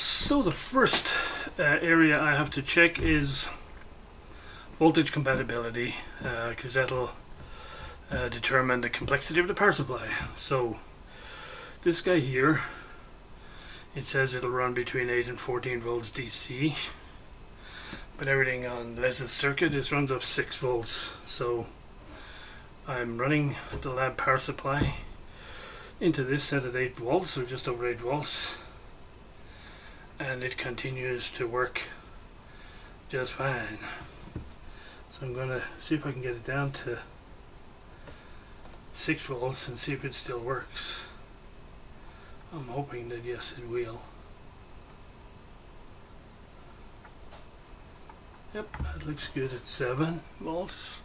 So the first area I have to check is voltage compatibility, because that'll determine the complexity of the power supply. So this guy here, it says it'll run between 8 and 14 volts DC, but everything on Les's circuit runs off 6 volts. So I'm running the lab power supply into this set at 8 volts, or just over 8 volts, and it continues to work just fine. So I'm going to see if I can get it down to 6 volts and see if it still works. I'm hoping that yes, it will. Yep, that looks good at 7 volts.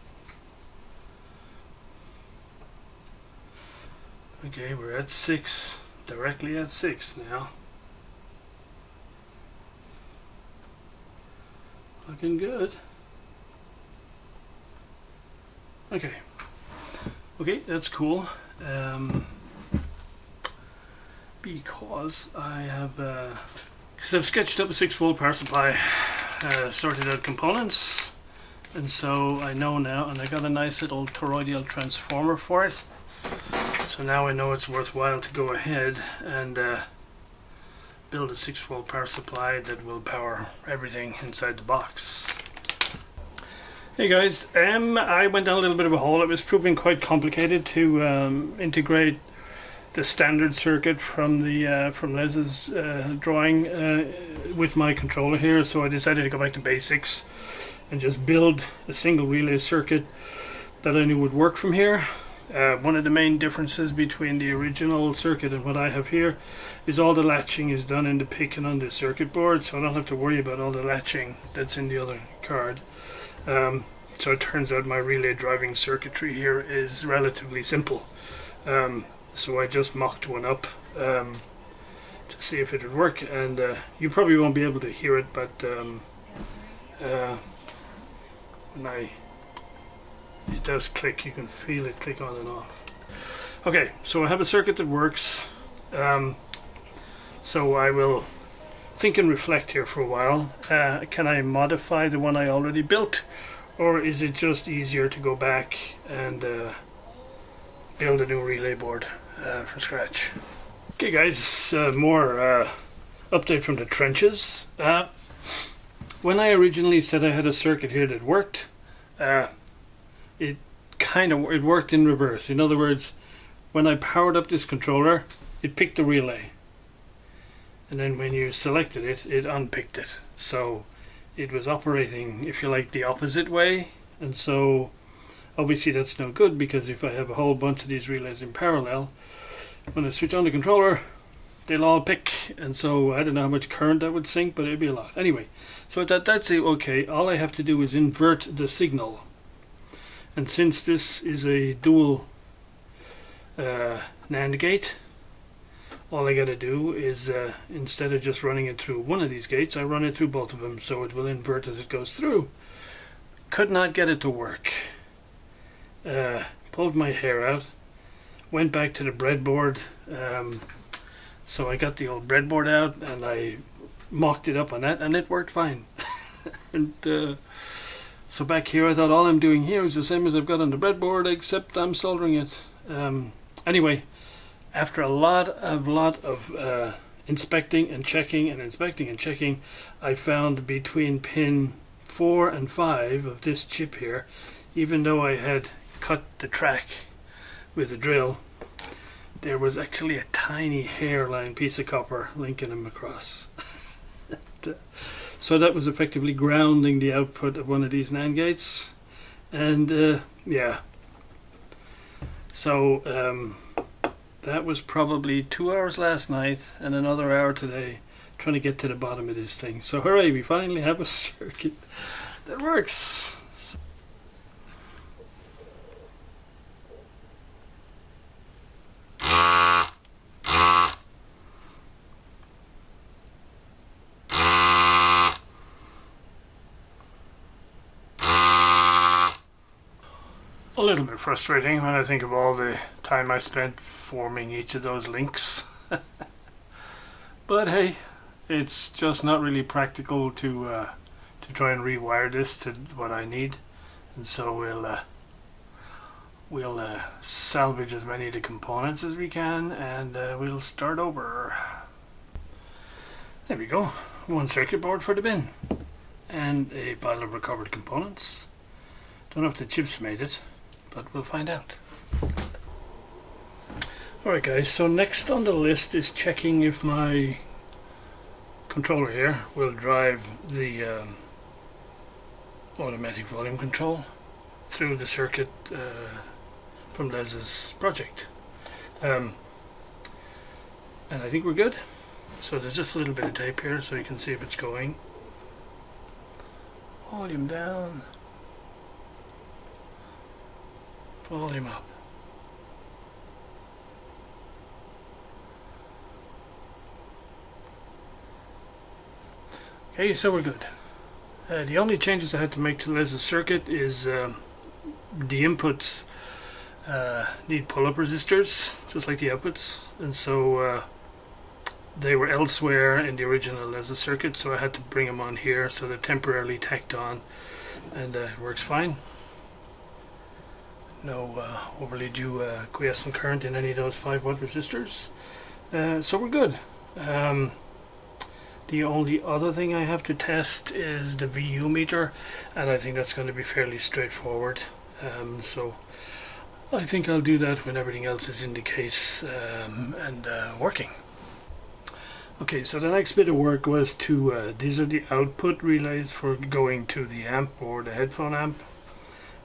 Okay, we're at 6, directly at 6 now. Looking good. Okay, that's cool. Because I have, because I've sketched up a 6 volt power supply, sorted out components, and so I know now, and I got a nice little toroidal transformer for it. So now I know it's worthwhile to go ahead and build a 6 volt power supply that will power everything inside the box. Hey guys, I went down a little bit of a hole. It was proving quite complicated to integrate the standard circuit from the from Les's drawing with my controller here, so I decided to go back to basics and just build a single relay circuit that I knew would work from here. One of the main differences between the original circuit and what I have here is all the latching is done in the PIC and on the circuit board, so I don't have to worry about all the latching that's in the other card. So it turns out my relay driving circuitry here is relatively simple. So I just mocked one up to see if it would work, and you probably won't be able to hear it, but when it does click, you can feel it click on and off. Okay, so I have a circuit that works. So I will think and reflect here for a while. Can I modify the one I already built, or is it just easier to go back and build a new relay board from scratch? Okay guys, more update from the trenches. When I originally said I had a circuit here that worked, it worked in reverse. In other words, when I powered up this controller, it picked the relay, and then when you selected it, it unpicked it. So it was operating, if you like, the opposite way, and so obviously that's no good, because if I have a whole bunch of these relays in parallel, when I switch on the controller, they'll all pick, and so I don't know how much current that would sink, but it'd be a lot. Anyway, so that's it. Okay, all I have to do is invert the signal, and since this is a dual NAND gate, all I gotta do is instead of just running it through one of these gates, I run it through both of them, so it will invert as it goes through. Could not get it to work. Pulled my hair out, went back to the breadboard. So I got the old breadboard out and I mocked it up on that, and it worked fine. And so back here, I thought all I'm doing here is the same as I've got on the breadboard, except I'm soldering it. Anyway, after a lot of inspecting and checking and inspecting and checking, I found between pin 4 and 5 of this chip here, even though I had cut the track with a drill, there was actually a tiny hairline piece of copper linking them across. So that was effectively grounding the output of one of these NAND gates, and yeah, so that was probably 2 hours last night and another hour today trying to get to the bottom of this thing. So hooray, we finally have a circuit that works. A little bit frustrating when I think of all the time I spent forming each of those links. But hey, it's just not really practical to try and rewire this to what I need, and so we'll salvage as many of the components as we can, and we'll start over. There we go, one circuit board for the bin and a pile of recovered components. Don't know if the chips made it, but we'll find out. Alright guys, so next on the list is checking if my controller here will drive the automatic volume control through the circuit from Les's project. And I think we're good. So there's just a little bit of tape here so you can see if it's going. Volume down. Volume up. Okay, so we're good. The only changes I had to make to Les's circuit is the inputs need pull-up resistors, just like the outputs, and so they were elsewhere in the original Les's circuit, so I had to bring them on here, so they're temporarily tacked on, and it works fine. No overly due quiescent current in any of those 5-watt resistors, so we're good. The only other thing I have to test is the VU meter, and I think that's going to be fairly straightforward. So I think I'll do that when everything else is in the case and working. Okay, so the next bit of work was to, these are the output relays for going to the amp or the headphone amp.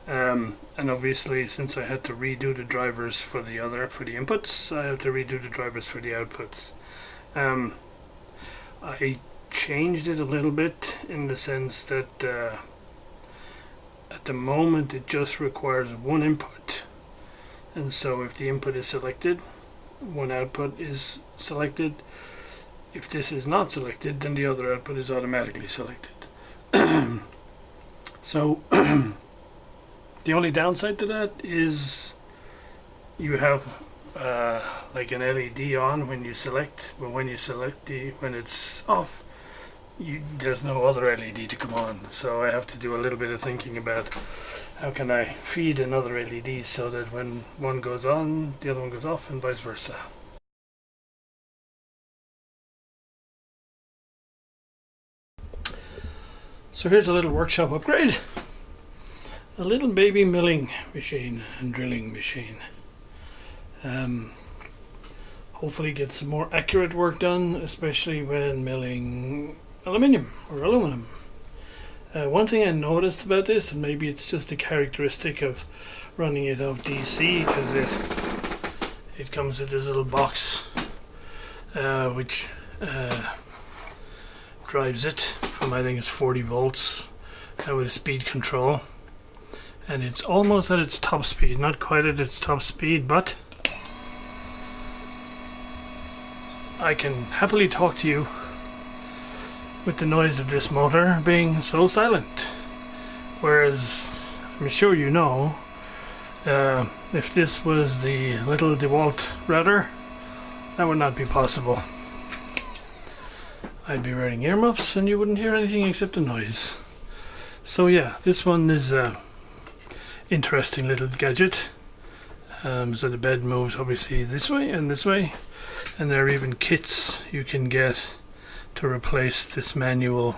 And obviously, since I had to redo the drivers for the inputs, I have to redo the drivers for the outputs. I changed it a little bit in the sense that at the moment it just requires one input, and so if the input is selected, one output is selected. If this is not selected, then the other output is automatically selected. So the only downside to that is you have like an LED on when you select, but when it's off, there's no other LED to come on. So I have to do a little bit of thinking about how can I feed another LED so that when one goes on, the other one goes off, and vice versa. So here's a little workshop upgrade. A little baby milling machine and drilling machine. Hopefully get some more accurate work done, especially when milling aluminium or aluminum. One thing I noticed about this, and maybe it's just a characteristic of running it off DC, because it comes with this little box which drives it from, I think it's 40 volts with a speed control, and it's almost at its top speed, not quite at its top speed, but I can happily talk to you with the noise of this motor being so silent, whereas I'm sure you know, if this was the little DeWalt router, that would not be possible. I'd be wearing earmuffs and you wouldn't hear anything except the noise. So yeah, this one is a interesting little gadget. So the bed moves obviously this way, and there are even kits you can get to replace this manual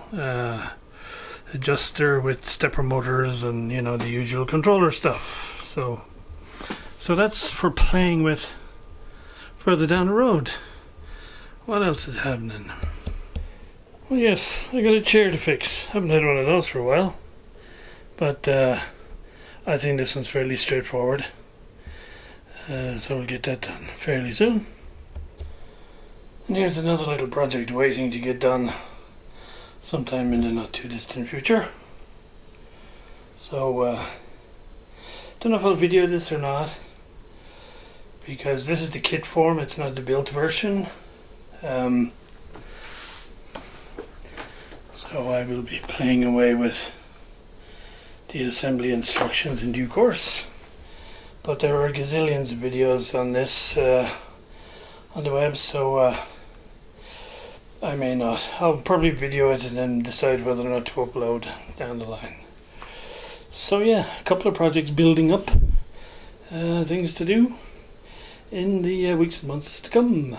adjuster with stepper motors and, you know, the usual controller stuff. So that's for playing with further down the road. What else is happening? Well, yes, I got a chair to fix. Haven't had one of those for a while, but I think this one's fairly straightforward. So we'll get that done fairly soon. And here's another little project waiting to get done sometime in the not too distant future. So don't know if I'll video this or not, because this is the kit form, it's not the built version. So I will be playing away with the assembly instructions in due course. But there are gazillions of videos on this on the web, so I may not. I'll probably video it and then decide whether or not to upload down the line. So yeah, a couple of projects building up, things to do in the weeks and months to come.